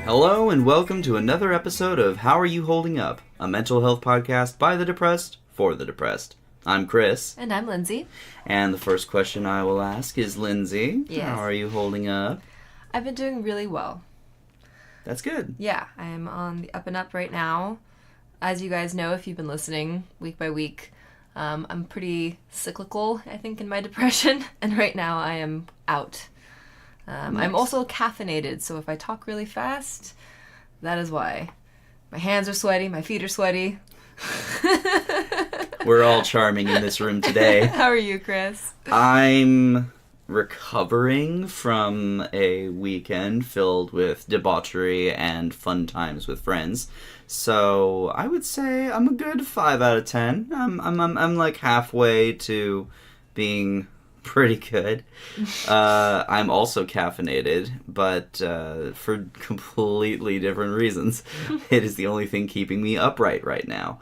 Hello and welcome to another episode of How Are You Holding Up? A mental health podcast by the depressed, for the depressed. I'm Chris. And I'm Lindsay. And the first question I will ask is, Lindsay, Yes. How are you holding up? I've been doing really well. That's good. Yeah, I am on the up and up right now. As you guys know, if you've been listening week by week, I'm pretty cyclical, I think, in my depression. And right now I am out. Nice. I'm also caffeinated, so if I talk really fast, that is why. My hands are sweaty, my feet are sweaty. We're all charming in this room today. How are you, Chris? I'm recovering from a weekend filled with debauchery and fun times with friends. So I would say I'm a good 5 out of 10. I'm like halfway to being pretty good. I'm also caffeinated, but for completely different reasons. It is the only thing keeping me upright right now.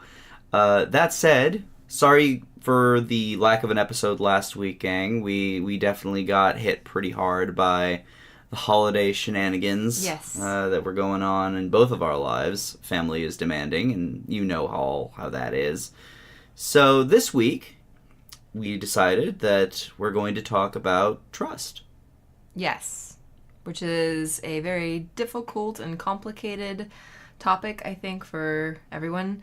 That said, sorry for the lack of an episode last week, gang. We definitely got hit pretty hard by the holiday shenanigans that were going on in both of our lives. Family is demanding, and you know how that is. So this week, we decided that we're going to talk about trust. Yes, which is a very difficult and complicated topic, I think, for everyone.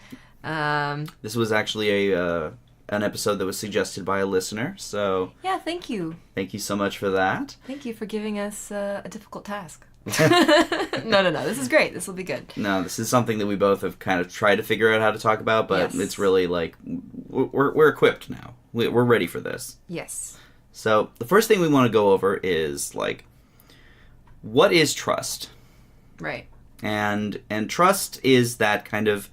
This was actually an episode that was suggested by a listener, so... Yeah, thank you. Thank you so much for that. Thank you for giving us a difficult task. No. This is great. This will be good. No, this is something that we both have kind of tried to figure out how to talk about, but Yes. It's really like, we're equipped now. We're ready for this. Yes. So, the first thing we want to go over is, like, what is trust? Right. And trust is that kind of...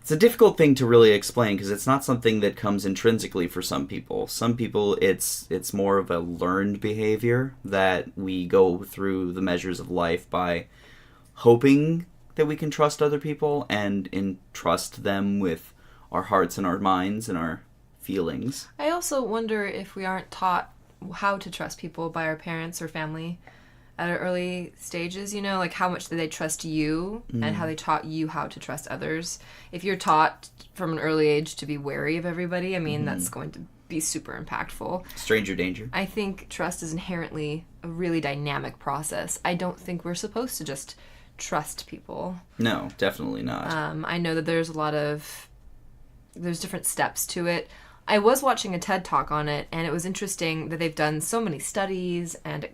It's a difficult thing to really explain because it's not something that comes intrinsically for some people. Some people, it's more of a learned behavior that we go through the measures of life by hoping that we can trust other people and entrust them with our hearts and our minds and our feelings. I also wonder if we aren't taught how to trust people by our parents or family at our early stages, like how much did they trust you and how they taught you how to trust others. If you're taught from an early age to be wary of everybody, that's going to be super impactful. Stranger danger. I think trust is inherently a really dynamic process. I don't think we're supposed to just trust people. No, definitely not. I know that there's different steps to it. I was watching a TED Talk on it, and it was interesting that they've done so many studies and,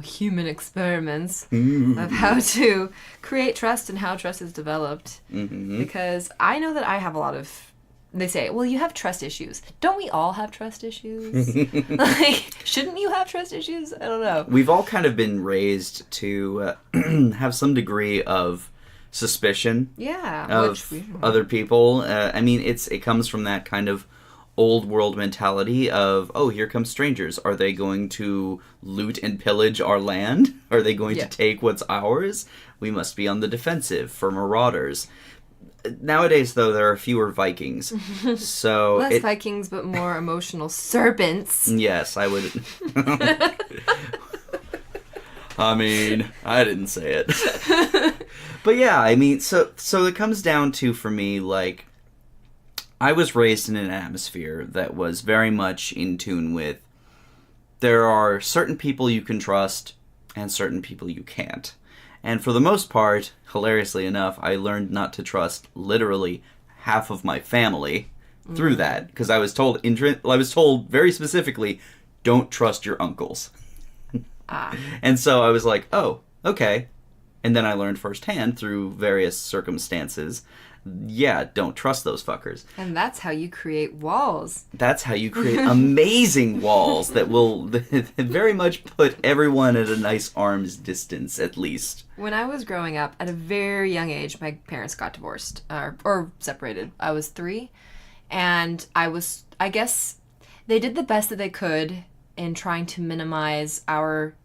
human experiments of how to create trust and how trust is developed. Mm-hmm. Because I know that I have a lot of... They say, well, you have trust issues. Don't we all have trust issues? Shouldn't you have trust issues? I don't know. We've all kind of been raised to have some degree of suspicion of other people. It comes from that kind of old world mentality of, oh, here come strangers. Are they going to loot and pillage our land? Are they going to take what's ours? We must be on the defensive for marauders. Nowadays, though, there are fewer Vikings. So less Vikings, but more emotional serpents. Yes, I would... I didn't say it. But yeah, so it comes down to, for me, like, I was raised in an atmosphere that was very much in tune with there are certain people you can trust and certain people you can't. And for the most part, hilariously enough, I learned not to trust literally half of my family through that, because I was told very specifically, don't trust your uncles. And so I was like, oh, okay. And then I learned firsthand through various circumstances, don't trust those fuckers. And that's how you create walls. That's how you create amazing walls that will very much put everyone at a nice arm's distance, at least. When I was growing up, at a very young age, my parents got divorced, or separated. I was 3, and I guess they did the best that they could in trying to minimize our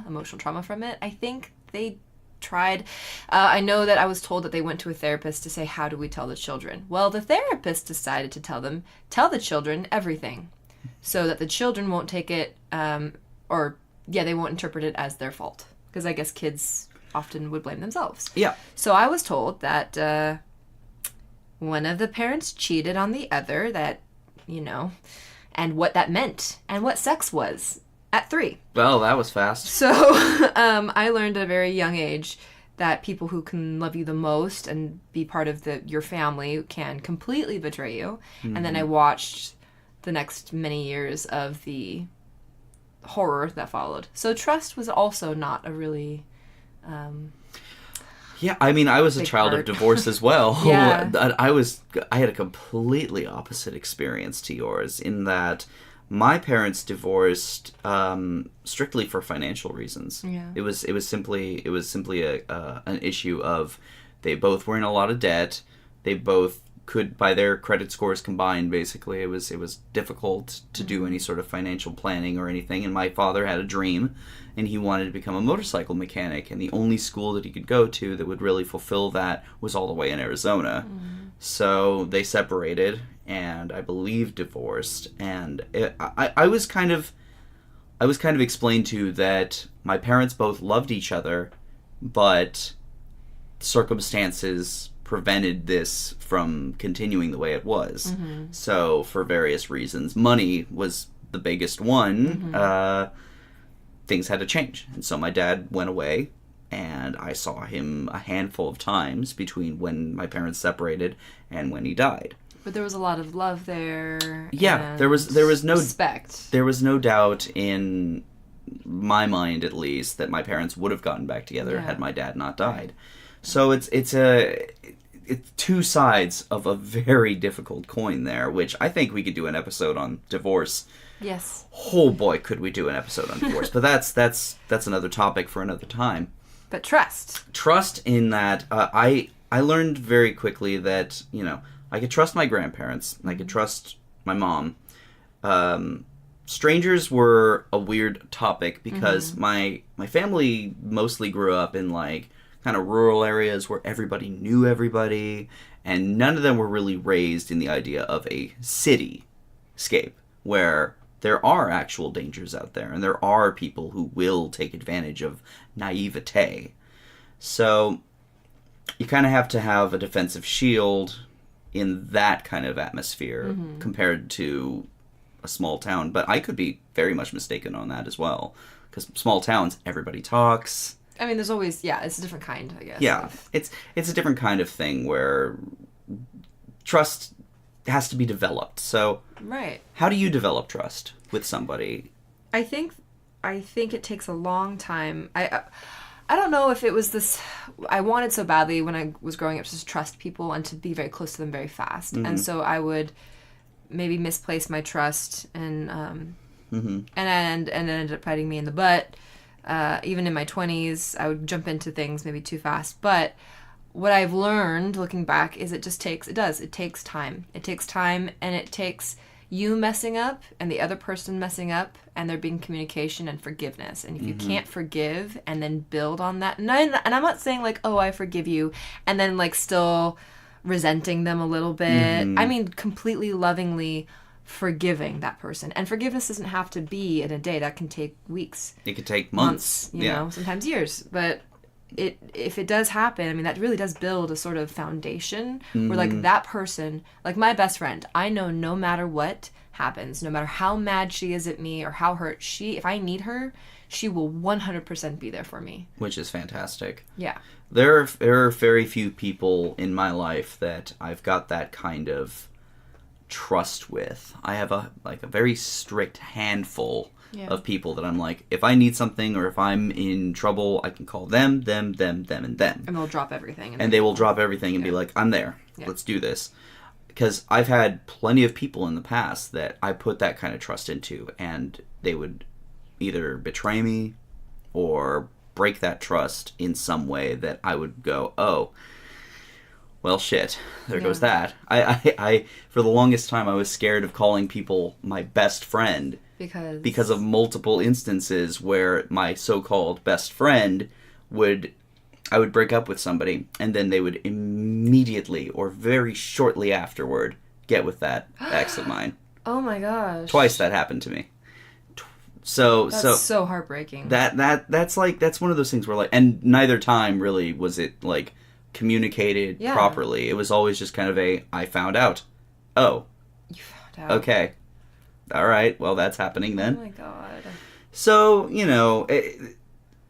emotional trauma from it. I think they tried. I know that I was told that they went to a therapist to say, how do we tell the children? Well, the therapist decided to tell the children everything so that the children won't take it, they won't interpret it as their fault. Because I guess kids often would blame themselves. Yeah. So I was told that one of the parents cheated on the other, that, and what that meant and what sex was at 3. Well, that was fast. So I learned at a very young age that people who can love you the most and be part of your family can completely betray you. Mm-hmm. And then I watched the next many years of the horror that followed. So trust was also not a really... yeah, I mean, I was a child of divorce as well. Yeah. I had a completely opposite experience to yours in that my parents divorced strictly for financial reasons. Yeah. It was simply an issue of they both were in a lot of debt. They both could, by their credit scores combined, basically, it was difficult to do any sort of financial planning or anything. And my father had a dream, and he wanted to become a motorcycle mechanic. And the only school that he could go to that would really fulfill that was all the way in Arizona. Mm-hmm. So they separated, and I believe divorced. And I was kind of explained to that my parents both loved each other, but circumstances prevented this from continuing the way it was. Mm-hmm. So for various reasons, money was the biggest one. Mm-hmm. Things had to change. And so my dad went away, and I saw him a handful of times between when my parents separated and when he died. But there was a lot of love there. Yeah, there was no respect. There was no doubt in my mind, at least, that my parents would have gotten back together had my dad not died. So it's two sides of a very difficult coin there, which I think we could do an episode on divorce. Yes. Oh boy, could we do an episode on divorce? But that's another topic for another time. But trust in that I learned very quickly that I could trust my grandparents and I could trust my mom. Strangers were a weird topic because my family mostly grew up in kind of rural areas where everybody knew everybody, and none of them were really raised in the idea of a cityscape where there are actual dangers out there and there are people who will take advantage of naivete. So you kind of have to have a defensive shield in that kind of atmosphere compared to a small town. But I could be very much mistaken on that as well, because small towns, everybody talks. I mean, there's always, it's a different kind, I guess. Yeah, it's a different kind of thing where trust has to be developed. So, right. How do you develop trust with somebody? I think it takes a long time. I don't know if it was this. I wanted so badly when I was growing up to just trust people and to be very close to them very fast, and so I would maybe misplace my trust and it ended up biting me in the butt. Even in my 20s, I would jump into things maybe too fast. But what I've learned, looking back, is it takes time. It takes time, and it takes you messing up and the other person messing up, and there being communication and forgiveness. And if you can't forgive and then build on that, and I'm not saying I forgive you, and then still resenting them a little bit. I mean, completely lovingly forgiving that person. And forgiveness doesn't have to be in a day. That can take weeks. It could take months. You know, sometimes years. But if it does happen, I mean, that really does build a sort of foundation where that person, my best friend, I know no matter what happens, no matter how mad she is at me or how hurt if I need her, she will 100% be there for me. Which is fantastic. Yeah. There are very few people in my life that I've got that kind of trust with. I have a very strict handful of people that I'm if I need something or if I'm in trouble, I can call them, and them. And they'll drop everything. And they will drop everything and be like, I'm there. Yeah. Let's do this. Because I've had plenty of people in the past that I put that kind of trust into, and they would either betray me or break that trust in some way that I would go, oh, well, shit, there goes that. I for the longest time, I was scared of calling people my best friend because of multiple instances where my so-called best friend I would break up with somebody, and then they would immediately or very shortly afterward get with that ex of mine. Oh my gosh. Twice that happened to me. That's so heartbreaking. That's one of those things where, like, and neither time really was it, like, communicated properly. It was always just kind of I found out. Oh. You found out. Okay. All right. Well, that's happening then. Oh my god. So,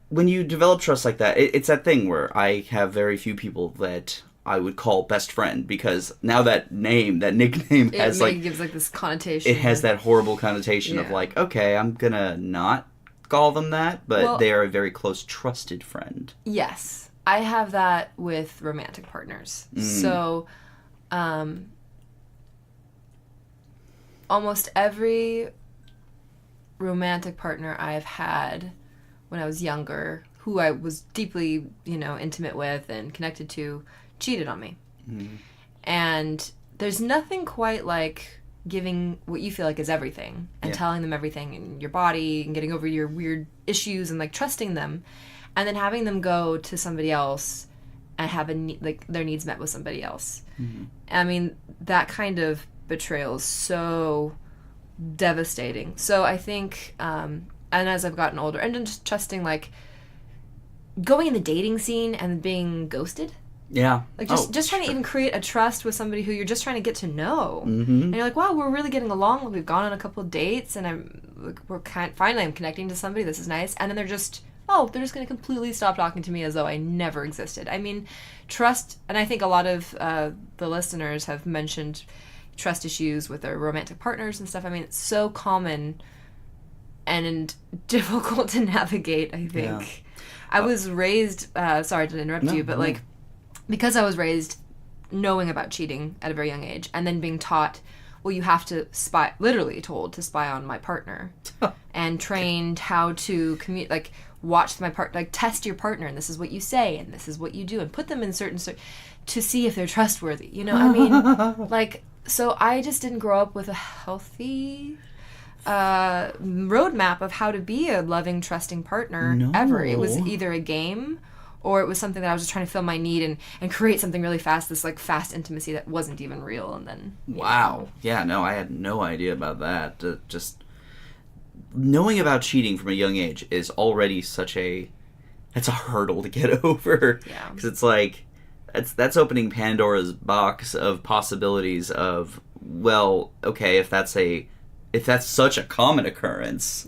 when you develop trust like that, it's that thing where I have very few people that I would call best friend, because now that nickname has gives like this connotation. It has that horrible connotation of like, okay, I'm gonna not call them that, but they are a very close, trusted friend. Yes. I have that with romantic partners. So, almost every romantic partner I've had when I was younger, who I was deeply, intimate with and connected to, cheated on me. And there's nothing quite like giving what you feel like is everything and telling them everything in your body and getting over your weird issues and like trusting them, and then having them go to somebody else and have their needs met with somebody else. I mean, that kind of betrayal is so devastating. So I think, and as I've gotten older, and just trusting, like, going in the dating scene and being ghosted. Yeah. Like, just trying to even create a trust with somebody who you're just trying to get to know. Mm-hmm. And you're like, wow, we're really getting along. We've gone on a couple of dates, and finally I'm connecting to somebody. This is nice. And then they're just going to completely stop talking to me as though I never existed. I mean, trust, and I think a lot of the listeners have mentioned trust issues with their romantic partners and stuff. I mean, it's so common and difficult to navigate, I think. Yeah. I was raised, sorry to interrupt you, but like, because I was raised knowing about cheating at a very young age, and then being taught, well, you have to spy, literally told to spy on my partner, and trained how to watch my partner, like, test your partner, and this is what you say, and this is what you do, and put them in certain to see if they're trustworthy. I mean, like, so I just didn't grow up with a healthy roadmap of how to be a loving, trusting partner ever. It was either a game, or it was something that I was just trying to fill my need and create something really fast, this like fast intimacy that wasn't even real. And then Yeah, no, I had no idea about that. Just knowing about cheating from a young age is already that's a hurdle to get over. Yeah, because it's like that's opening Pandora's box of possibilities of, well, okay, if that's such a common occurrence,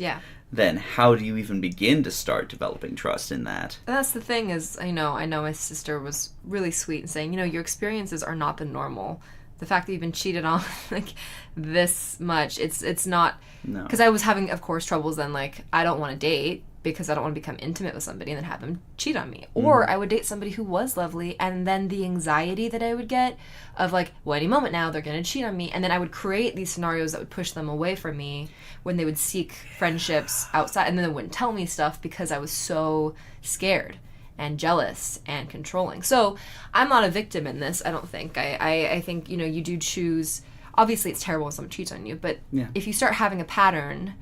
then how do you even begin to start developing trust in that? And that's the thing is, I know my sister was really sweet in saying, your experiences are not the normal. The fact that you've been cheated on like this much, it's not, because I was having, of course, troubles then, like, I don't want to date because I don't want to become intimate with somebody and then have them cheat on me. Or I would date somebody who was lovely, and then the anxiety that I would get of like, well, any moment now they're going to cheat on me. And then I would create these scenarios that would push them away from me when they would seek friendships outside, and then they wouldn't tell me stuff because I was so scared and jealous and controlling. So I'm not a victim in this, I don't think. I think, you do choose, obviously it's terrible when someone cheats on you, but if you start having a pattern,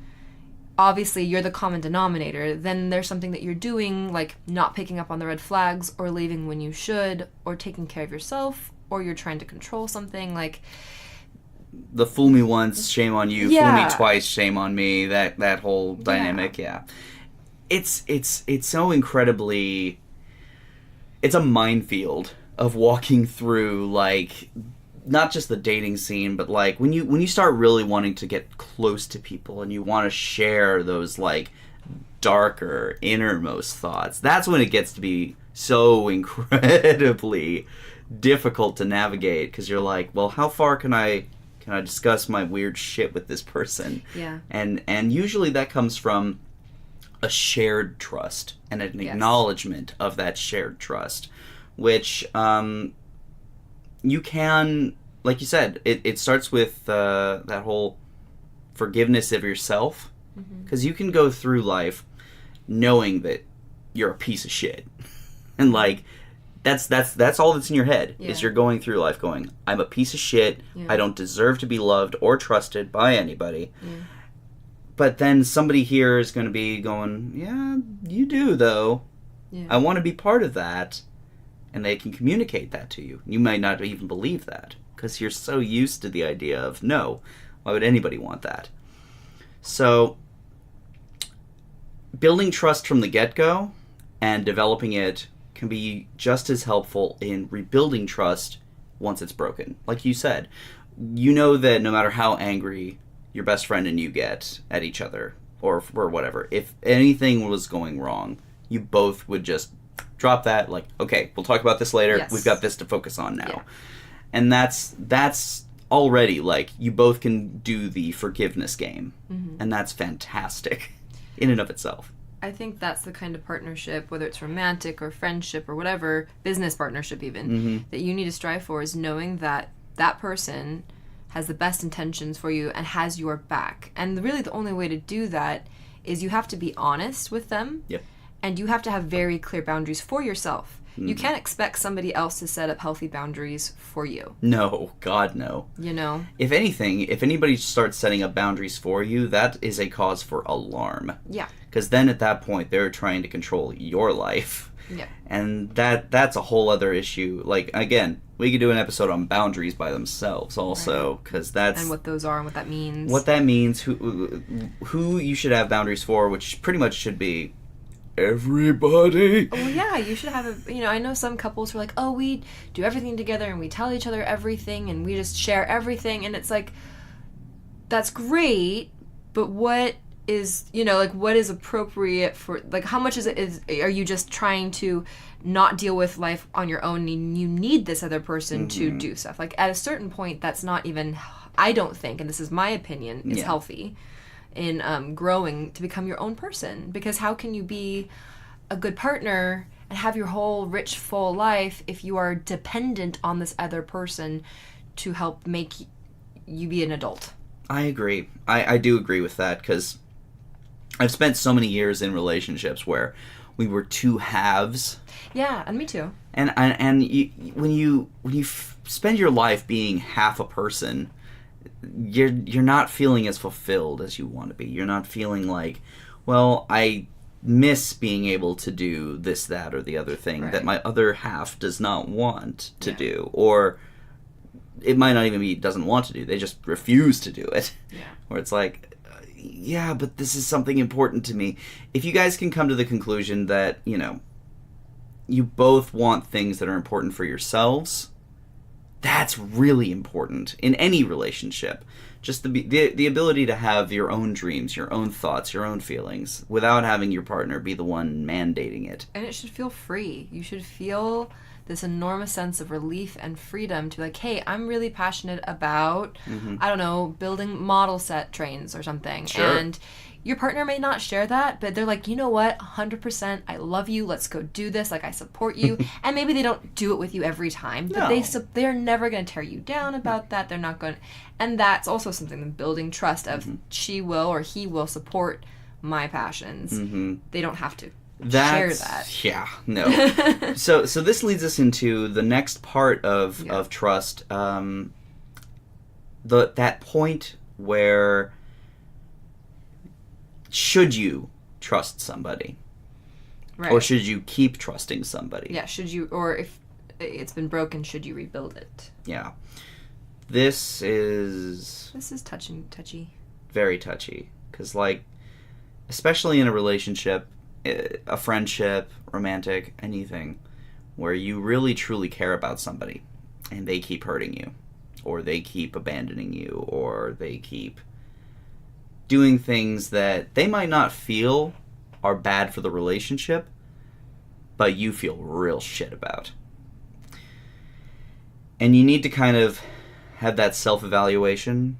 obviously you're the common denominator, then there's something that you're doing, like not picking up on the red flags, or leaving when you should, or taking care of yourself, or you're trying to control something, like the fool me once, shame on you, fool me twice, shame on me, that whole dynamic. It's so incredibly, it's a minefield of walking through, like, not just the dating scene, but like when you start really wanting to get close to people and you want to share those like darker innermost thoughts, that's when it gets to be so incredibly difficult to navigate, because you're like, well, how far can I discuss my weird shit with this person? And usually that comes from a shared trust and an acknowledgement of that shared trust, which you can, like you said, it starts with that whole forgiveness of yourself, because you can go through life knowing that you're a piece of shit, and like that's all that's in your head, is you're going through life going, I'm a piece of shit, I don't deserve to be loved or trusted by anybody. But then somebody here is going to be going, yeah, you do though. I want to be part of that. And they can communicate that to you. You might not even believe that, because you're so used to the idea of, no, why would anybody want that? So building trust from the get-go and developing it can be just as helpful in rebuilding trust once it's broken. Like you said, you know that no matter how angry your best friend and you get at each other or whatever, if anything was going wrong, you both would just drop that, like, okay, we'll talk about this later. Yes. We've got this to focus on now. Yeah. And that's already, like, you both can do the forgiveness game. Mm-hmm. And that's fantastic in and of itself. I think that's the kind of partnership, whether it's romantic or friendship or whatever, business partnership even, Mm-hmm. that you need to strive for, is knowing that that person has the best intentions for you and has your back. And really the only way to do that is you have to be honest with them. Yep. And you have to have very clear boundaries for yourself. You can't expect somebody else to set up healthy boundaries for you. No, God, no. You know? If anything, if anybody starts setting up boundaries for you, that is a cause for alarm. Yeah. Because then at that point, they're trying to control your life. Yeah. And that's a whole other issue. Like, again, we could do an episode on boundaries by themselves also, because that's... And what those are and what that means. What that means, who you should have boundaries for, which pretty much should be everybody. Well, yeah, you should have I know some couples who are like, oh, we do everything together and we tell each other everything and we just share everything, and it's like, that's great, but what is, what is appropriate for, like, how much are you just trying to not deal with life on your own and you need this other person to do stuff? Like, at a certain point, that's not even, I don't think, and this is my opinion, is healthy in growing to become your own person. Because how can you be a good partner and have your whole rich, full life if you are dependent on this other person to help make you be an adult? I agree. I do agree with that, because I've spent so many years in relationships where we were two halves. Yeah, and me too. And when you spend your life being half a person, you're not feeling as fulfilled as you want to be. You're not feeling like, well, I miss being able to do this, that, or the other thing that my other half does not want to do. Or it might not even be doesn't want to do. They just refuse to do it. Yeah. Where it's like, yeah, but this is something important to me. If you guys can come to the conclusion that, you both want things that are important for yourselves, that's really important in any relationship. Just the ability to have your own dreams, your own thoughts, your own feelings, without having your partner be the one mandating it. And it should feel free. You should feel this enormous sense of relief and freedom to be like, hey, I'm really passionate about, I don't know, building model set trains or something. Sure. And your partner may not share that, but they're like, you know what, 100%, I love you, let's go do this, like, I support you. And maybe they don't do it with you every time, but they're never going to tear you down about that. They're not going to, and that's also something, the building trust of she will or he will support my passions. They don't have to share that. Yeah, no. So this leads us into the next part of trust, that point where should you trust somebody? Right. Or should you keep trusting somebody? Yeah, should you, or if it's been broken, should you rebuild it? Yeah. This is touchy. Very touchy. Because, like, especially in a relationship, a friendship, romantic, anything, where you really truly care about somebody and they keep hurting you, or they keep abandoning you, or they keep doing things that they might not feel are bad for the relationship, but you feel real shit about. And you need to kind of have that self-evaluation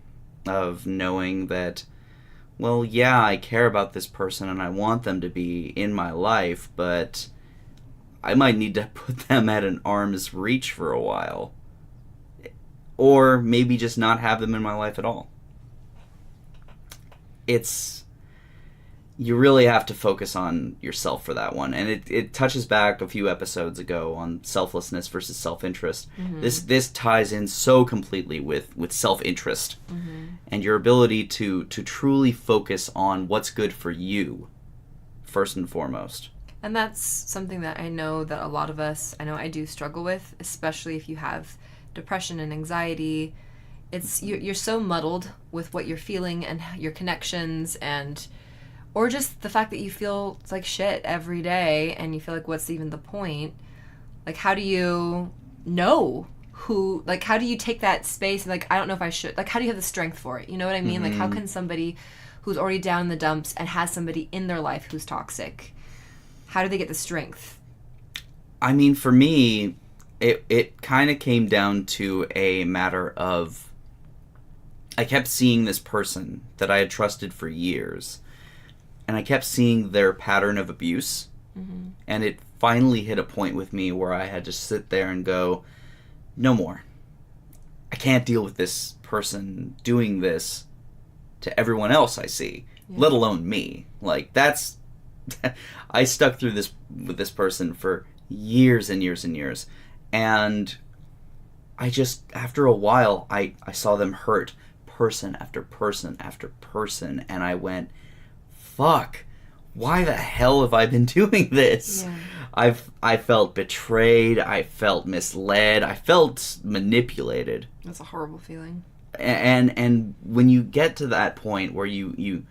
of knowing that, well, yeah, I care about this person and I want them to be in my life, but I might need to put them at an arm's reach for a while. Or maybe just not have them in my life at all. You really have to focus on yourself for that one. And it touches back a few episodes ago on selflessness versus self-interest. This ties in so completely with self-interest and your ability to truly focus on what's good for you first and foremost. And that's something that I know that a lot of us, I know I do struggle with, especially if you have depression and anxiety. It's you're so muddled with what you're feeling and your connections, and Or just the fact that you feel like shit every day and you feel like, what's even the point? Like, how do you know who, like, how do you take that space and, like, I don't know if I should, like, how do you have the strength for it? You know what I mean? Like, how can somebody who's already down in the dumps and has somebody in their life who's toxic, how do they get the strength? I mean, for me, it kind of came down to a matter of, I kept seeing this person that I had trusted for years, and I kept seeing their pattern of abuse, and it finally hit a point with me where I had to sit there and go, no more. I can't deal with this person doing this to everyone else I see, let alone me. Like, that's... I stuck through this with this person for years and years and years, and I just, after a while, I saw them hurt person after person after person, and I went, fuck, why the hell have I been doing this? I felt betrayed, I felt misled, I felt manipulated. That's a horrible feeling. And when you get to that point where you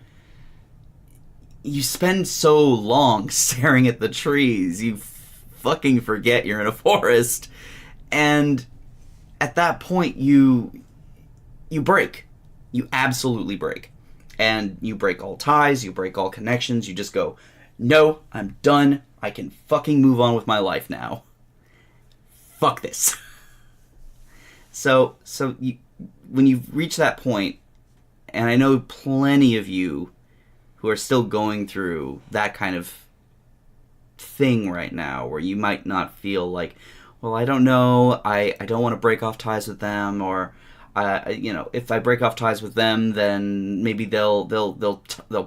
spend so long staring at the trees, you fucking forget you're in a forest, and at that point you break. You absolutely break. And you break all ties, you break all connections, you just go, no, I'm done, I can fucking move on with my life now. Fuck this. So when you reach that point, and I know plenty of you who are still going through that kind of thing right now, where you might not feel like, well, I don't know, I don't want to break off ties with them, or if I break off ties with them, then maybe they'll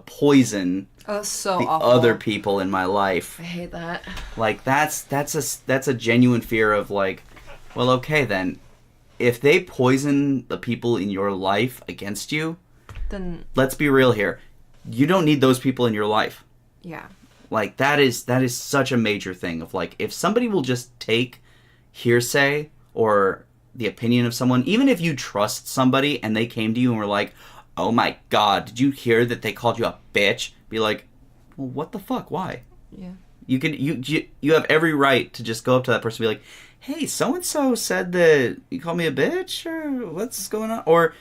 poison so the awful. other people in my life. I hate that. Like, that's a genuine fear of, like, well, okay then, if they poison the people in your life against you, then let's be real here. You don't need those people in your life. Yeah. Like, that is such a major thing of, like, if somebody will just take hearsay or the opinion of someone, even if you trust somebody and they came to you and were like, oh my god, did you hear that they called you a bitch? Be like, well, what the fuck? Why? Yeah. You have every right to just go up to that person and be like, hey, so-and-so said that you called me a bitch, or what's going on? Or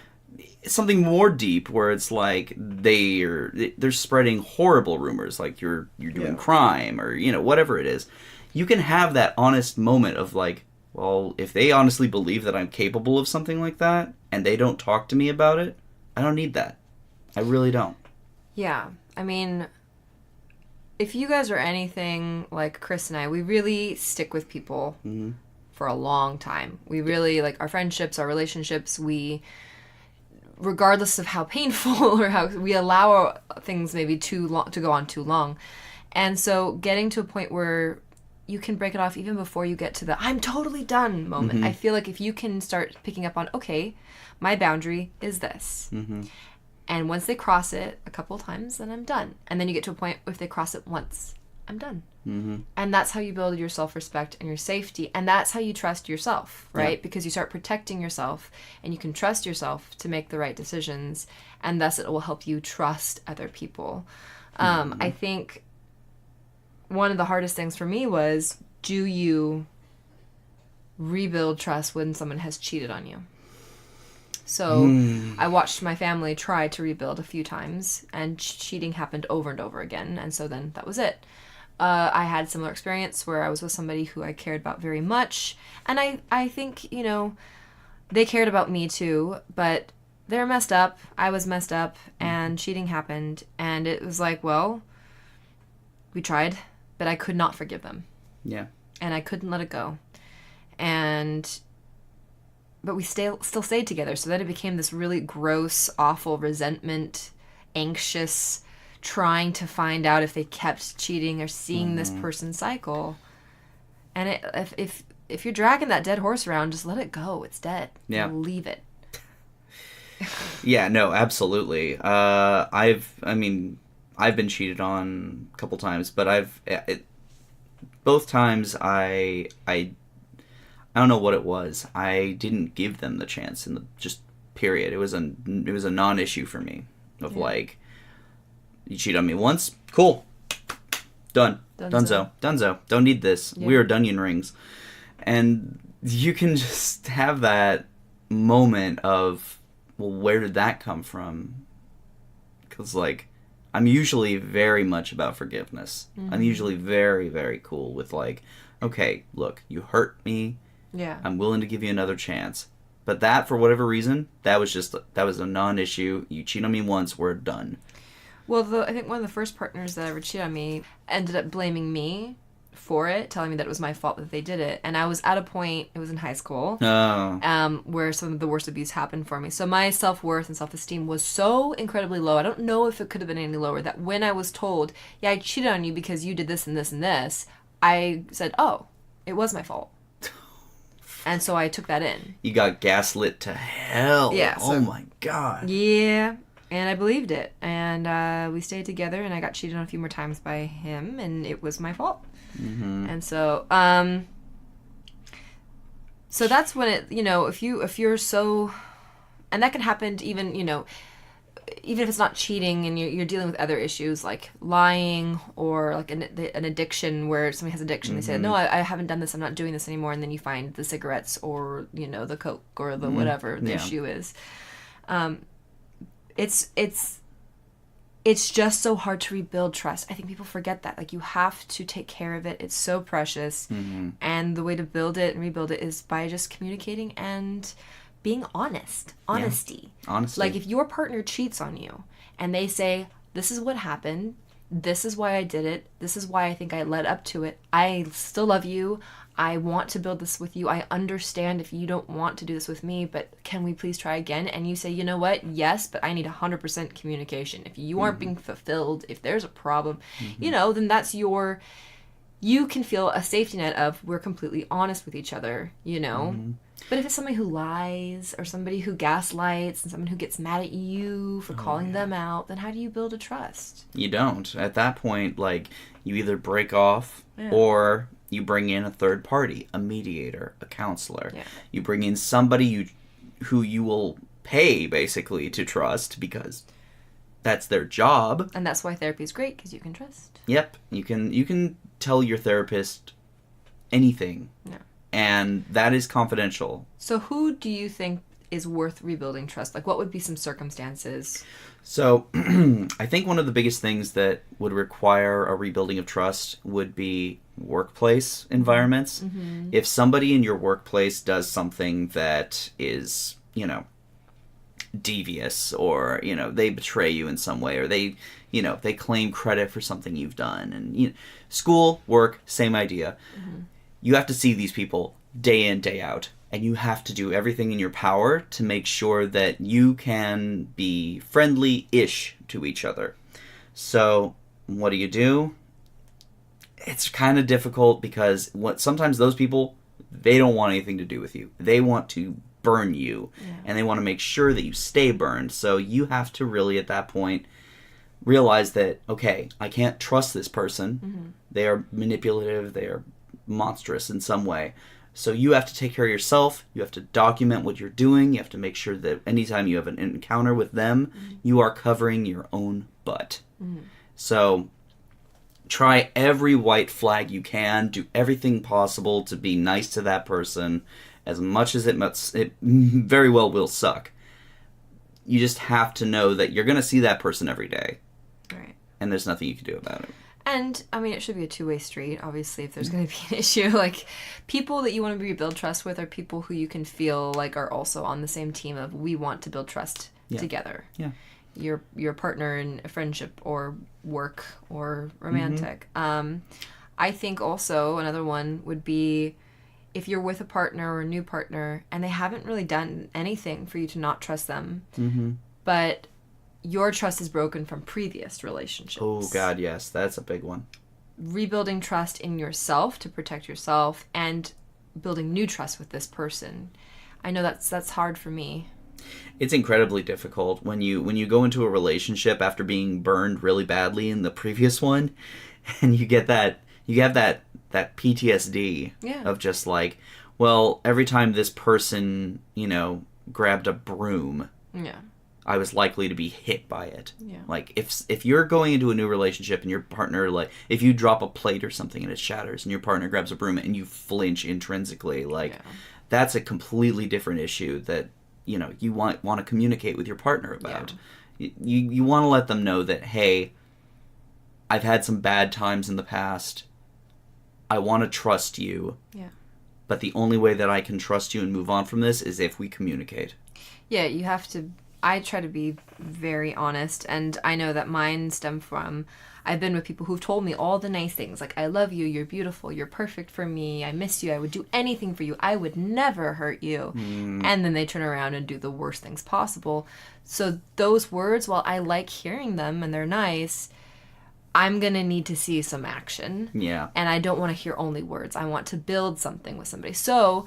something more deep where it's like they're spreading horrible rumors, like you're doing crime, or whatever it is. You can have that honest moment of like, well, if they honestly believe that I'm capable of something like that and they don't talk to me about it, I don't need that. I really don't. Yeah. I mean, if you guys are anything like Chris and I, we really stick with people for a long time. We really, like, our friendships, our relationships, regardless of how painful or how we allow things maybe too long to go on too long. And so getting to a point where you can break it off even before you get to the I'm totally done moment. I feel like if you can start picking up on, okay, my boundary is this. And once they cross it a couple times, then I'm done. And then you get to a point, if they cross it once, I'm done. And that's how you build your self-respect and your safety. And that's how you trust yourself, right? Yeah. Because you start protecting yourself and you can trust yourself to make the right decisions. And thus it will help you trust other people. I think one of the hardest things for me was, do you rebuild trust when someone has cheated on you? So I watched my family try to rebuild a few times, and cheating happened over and over again. And so then that was it. I had a similar experience where I was with somebody who I cared about very much. And I think, they cared about me too, but they're messed up. I was messed up, and cheating happened. And it was like, well, we tried, but I could not forgive them. Yeah. And I couldn't let it go. But we still stayed together. So then it became this really gross, awful resentment, anxious, trying to find out if they kept cheating or seeing this person cycle. And if you're dragging that dead horse around, just let it go. It's dead. Yeah. Leave it. Yeah, no, absolutely. I've been cheated on a couple times, but both times I don't know what it was. I didn't give them the chance in the just period. It was a non-issue for me of like, You cheat on me once, cool. Done. Dunzo. Don't need this. Yeah. Weird onion rings. And you can just have that moment of, well, where did that come from? Because, like, I'm usually very much about forgiveness. Mm-hmm. I'm usually very, very cool with, like, okay, look, you hurt me. Yeah. I'm willing to give you another chance. But that, for whatever reason, that was a non-issue. You cheat on me once, we're done. Well, I think one of the first partners that ever cheated on me ended up blaming me for it, telling me that it was my fault that they did it. And I was at a point, it was in high school, where some of the worst abuse happened for me. So my self-worth and self-esteem was so incredibly low. I don't know if it could have been any lower, that when I was told, yeah, I cheated on you because you did this and this and this, I said, oh, it was my fault. And so I took that in. You got gaslit to hell. Yeah. Oh my God. Yeah. And I believed it. And we stayed together, and I got cheated on a few more times by him, and it was my fault. Mm-hmm. And so, so that's when it, if you're so, and that can happen even, even if it's not cheating and you're dealing with other issues like lying or like an addiction, where somebody has addiction, they say, no, I haven't done this, I'm not doing this anymore, and then you find the cigarettes or the coke or the whatever the issue is. It's just so hard to rebuild trust. I think people forget that. Like, you have to take care of it. It's so precious. Mm-hmm. And the way to build it and rebuild it is by just communicating and being honest. Honesty. Yeah. Honesty. Like, if your partner cheats on you and they say, this is what happened, this is why I did it, this is why I think I led up to it, I still love you, I want to build this with you, I understand if you don't want to do this with me, but can we please try again? And you say, you know what, yes, but I need 100% communication. If you aren't being fulfilled, if there's a problem, then that's you can feel a safety net of, we're completely honest with each other, But if it's somebody who lies or somebody who gaslights and someone who gets mad at you for calling them out, then how do you build a trust? You don't. At that point, like, you either break off or you bring in a third party, a mediator, a counselor. Yeah. You bring in somebody who you will pay, basically, to trust, because that's their job. And that's why therapy is great, because you can trust. Yep. You can tell your therapist anything. Yeah. And that is confidential. So who do you think is worth rebuilding trust? Like, what would be some circumstances? So I think one of the biggest things that would require a rebuilding of trust would be workplace environments. Mm-hmm. If somebody in your workplace does something that is, devious, or, they betray you in some way, or they claim credit for something you've done. And school, work, same idea. Mm-hmm. You have to see these people day in, day out, and you have to do everything in your power to make sure that you can be friendly-ish to each other. So what do? It's kind of difficult, because sometimes those people, they don't want anything to do with you. They want to burn you, and they want to make sure that you stay burned. So you have to really, at that point, realize that, okay, I can't trust this person. Mm-hmm. They are manipulative. They are monstrous in some way. So you have to take care of yourself. You have to document what you're doing. You have to make sure that anytime you have an encounter with them, you are covering your own butt. So try every white flag you can. Do everything possible to be nice to that person, as much as it very well will suck. You just have to know that you're going to see that person every day. Right. And there's nothing you can do about it. And, I mean, it should be a two-way street, obviously, if there's going to be an issue. Like, people that you want to rebuild trust with are people who you can feel like are also on the same team of, we want to build trust together. Yeah. Your partner in a friendship or work or romantic. I think also another one would be if you're with a partner or a new partner and they haven't really done anything for you to not trust them, but your trust is broken from previous relationships. Oh, God, yes. That's a big one. Rebuilding trust in yourself to protect yourself, and building new trust with this person. I know that's hard for me. It's incredibly difficult when you go into a relationship after being burned really badly in the previous one, and you have that PTSD of just like, well, every time this person, grabbed a broom, I was likely to be hit by it. Yeah. Like, if you're going into a new relationship and your partner, like, if you drop a plate or something and it shatters and your partner grabs a broom and you flinch intrinsically, like, that's a completely different issue that, you know, you want to communicate with your partner about. You want to let them know that, hey, I've had some bad times in the past. I want to trust you. Yeah. But the only way that I can trust you and move on from this is if we communicate. Yeah, you have to... I try to be very honest, and I know that mine stem from... I've been with people who've told me all the nice things, like, I love you, you're beautiful, you're perfect for me, I miss you, I would do anything for you, I would never hurt you. And then they turn around and do the worst things possible. So those words, while I like hearing them and they're nice, I'm going to need to see some action. Yeah. And I don't want to hear only words. I want to build something with somebody. So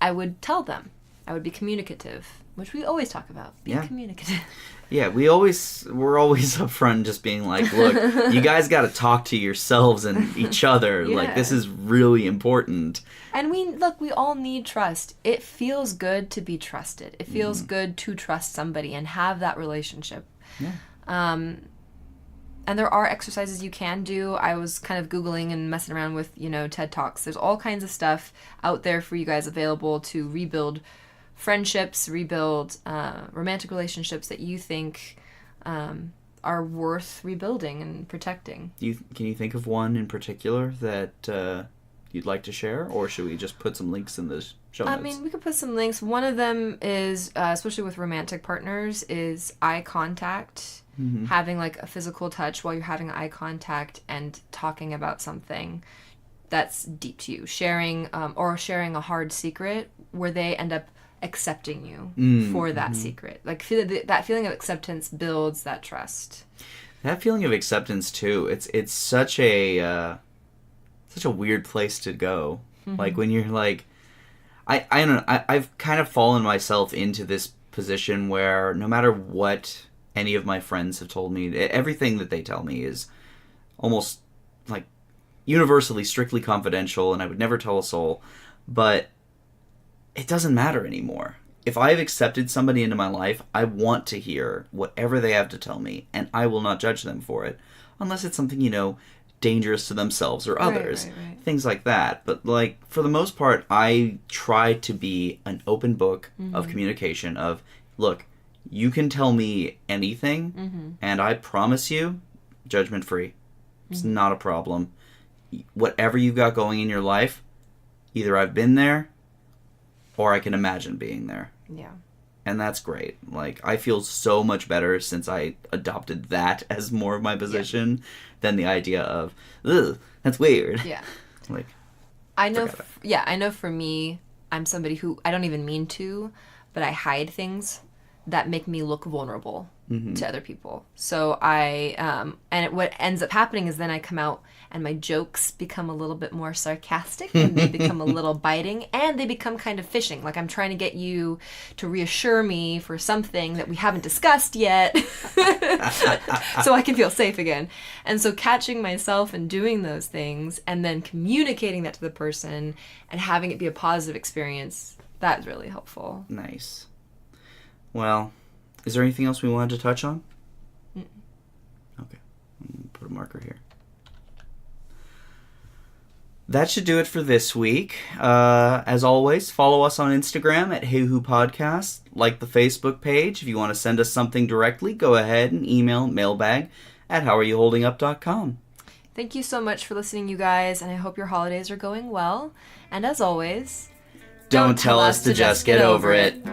I would tell them. I would be communicative, which we always talk about. Being communicative. Yeah, we're always upfront just being like, look, you guys got to talk to yourselves and each other. Like, this is really important. And we all need trust. It feels good to be trusted. It feels good to trust somebody and have that relationship. Yeah. And there are exercises you can do. I was kind of Googling and messing around with, you know, TED Talks. There's all kinds of stuff out there for you guys available to rebuild friendships, rebuild romantic relationships that you think are worth rebuilding and protecting. Can you think of one in particular that you'd like to share? Or should we just put some links in the show notes? I mean, we could put some links. One of them is, especially with romantic partners, is eye contact. Mm-hmm. Having like a physical touch while you're having eye contact and talking about something that's deep to you. Sharing a hard secret where they end up accepting you for that secret. Like that feeling of acceptance builds that trust. That feeling of acceptance too. It's such a weird place to go. Mm-hmm. Like when you're like, I don't know. I've kind of fallen myself into this position where no matter what any of my friends have told me, everything that they tell me is almost like universally strictly confidential, and I would never tell a soul. But it doesn't matter anymore. If I've accepted somebody into my life, I want to hear whatever they have to tell me, and I will not judge them for it, unless it's something, you know, dangerous to themselves or others, right. Things like that. But like for the most part, I try to be an open book of communication. Of look. You can tell me anything, and I promise you, judgment-free. It's not a problem. Whatever you've got going in your life, either I've been there, or I can imagine being there. Yeah. And that's great. Like, I feel so much better since I adopted that as more of my position than the idea of, ugh, that's weird. Yeah. Like, I know for me, I'm somebody who, I don't even mean to, but I hide things that make me look vulnerable to other people. So what ends up happening is then I come out and my jokes become a little bit more sarcastic and they become a little biting and they become kind of fishing. Like I'm trying to get you to reassure me for something that we haven't discussed yet so I can feel safe again. And so catching myself and doing those things and then communicating that to the person and having it be a positive experience, that's really helpful. Nice. Well, is there anything else we wanted to touch on? Okay. I'm going to put a marker here. That should do it for this week. As always, follow us on Instagram at HAYHU Podcast. Like the Facebook page. If you want to send us something directly, go ahead and email mailbag@howareyoholdingup.com. Thank you so much for listening, you guys, and I hope your holidays are going well. And as always, don't tell us to just get over it.